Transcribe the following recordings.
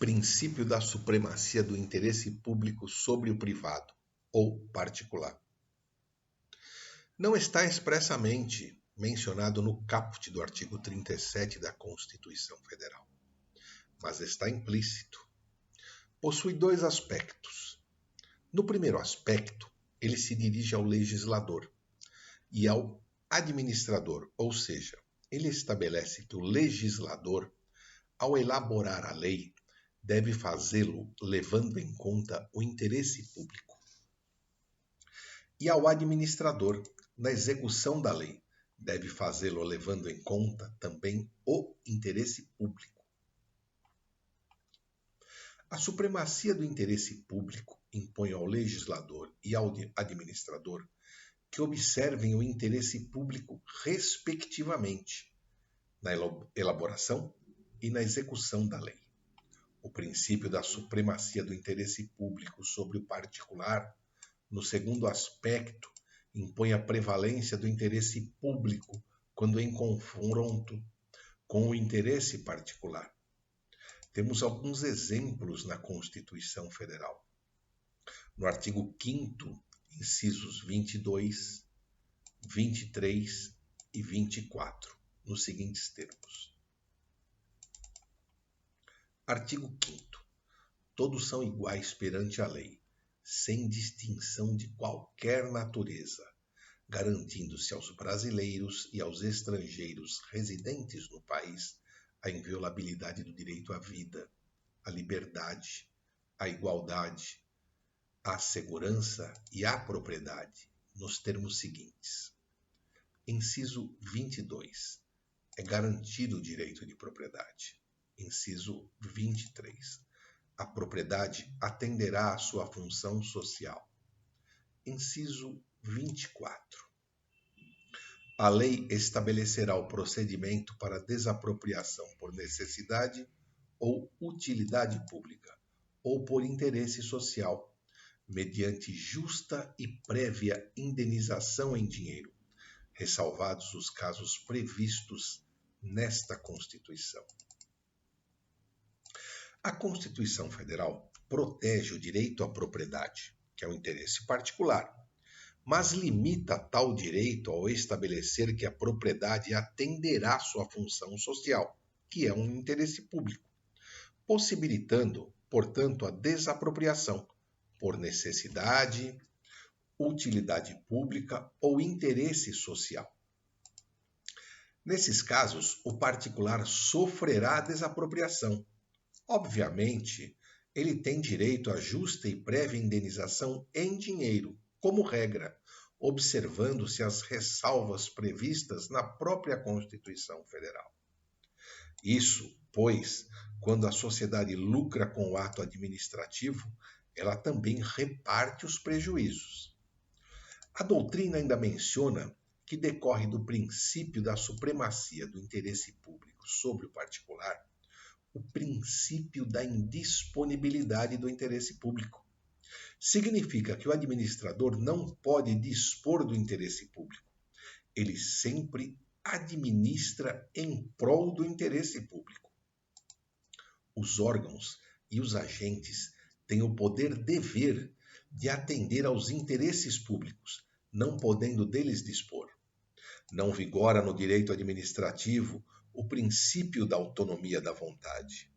princípio da supremacia do interesse público sobre o privado ou particular. Não está expressamente mencionado no caput do artigo 37 da Constituição Federal, mas está implícito. Possui dois aspectos. No primeiro aspecto, ele se dirige ao legislador e ao administrador, ou seja, ele estabelece que o legislador, ao elaborar a lei, deve fazê-lo levando em conta o interesse público. E ao administrador, na execução da lei, deve fazê-lo levando em conta também o interesse público. A supremacia do interesse público impõe ao legislador e ao administrador que observem o interesse público respectivamente na elaboração e na execução da lei. O princípio da supremacia do interesse público sobre o particular, no segundo aspecto, impõe a prevalência do interesse público quando em confronto com o interesse particular. Temos alguns exemplos na Constituição Federal. No artigo 5º, incisos 22, 23 e 24, nos seguintes termos. Artigo 5º. Todos são iguais perante a lei, sem distinção de qualquer natureza, garantindo-se aos brasileiros e aos estrangeiros residentes no país a inviolabilidade do direito à vida, à liberdade, à igualdade, à segurança e à propriedade, nos termos seguintes. Inciso 22. É garantido o direito de propriedade. Inciso 23. A propriedade atenderá à sua função social. Inciso 24. A lei estabelecerá o procedimento para desapropriação por necessidade ou utilidade pública, ou por interesse social, mediante justa e prévia indenização em dinheiro, ressalvados os casos previstos nesta Constituição. A Constituição Federal protege o direito à propriedade, que é um interesse particular, mas limita tal direito ao estabelecer que a propriedade atenderá sua função social, que é um interesse público, possibilitando, portanto, a desapropriação por necessidade, utilidade pública ou interesse social. Nesses casos, o particular sofrerá a desapropriação. Obviamente, ele tem direito à justa e prévia indenização em dinheiro, como regra, observando-se as ressalvas previstas na própria Constituição Federal. Isso, pois, quando a sociedade lucra com o ato administrativo, ela também reparte os prejuízos. A doutrina ainda menciona que decorre do princípio da supremacia do interesse público sobre o particular o princípio da indisponibilidade do interesse público. Significa que o administrador não pode dispor do interesse público. Ele sempre administra em prol do interesse público. Os órgãos e os agentes têm o poder-dever de atender aos interesses públicos, não podendo deles dispor. Não vigora no direito administrativo o princípio da autonomia da vontade.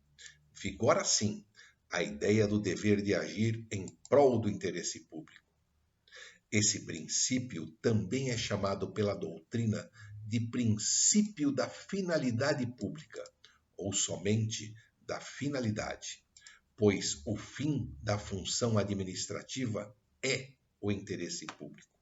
Vigora, sim, a ideia do dever de agir em prol do interesse público. Esse princípio também é chamado pela doutrina de princípio da finalidade pública, ou somente da finalidade, pois o fim da função administrativa é o interesse público.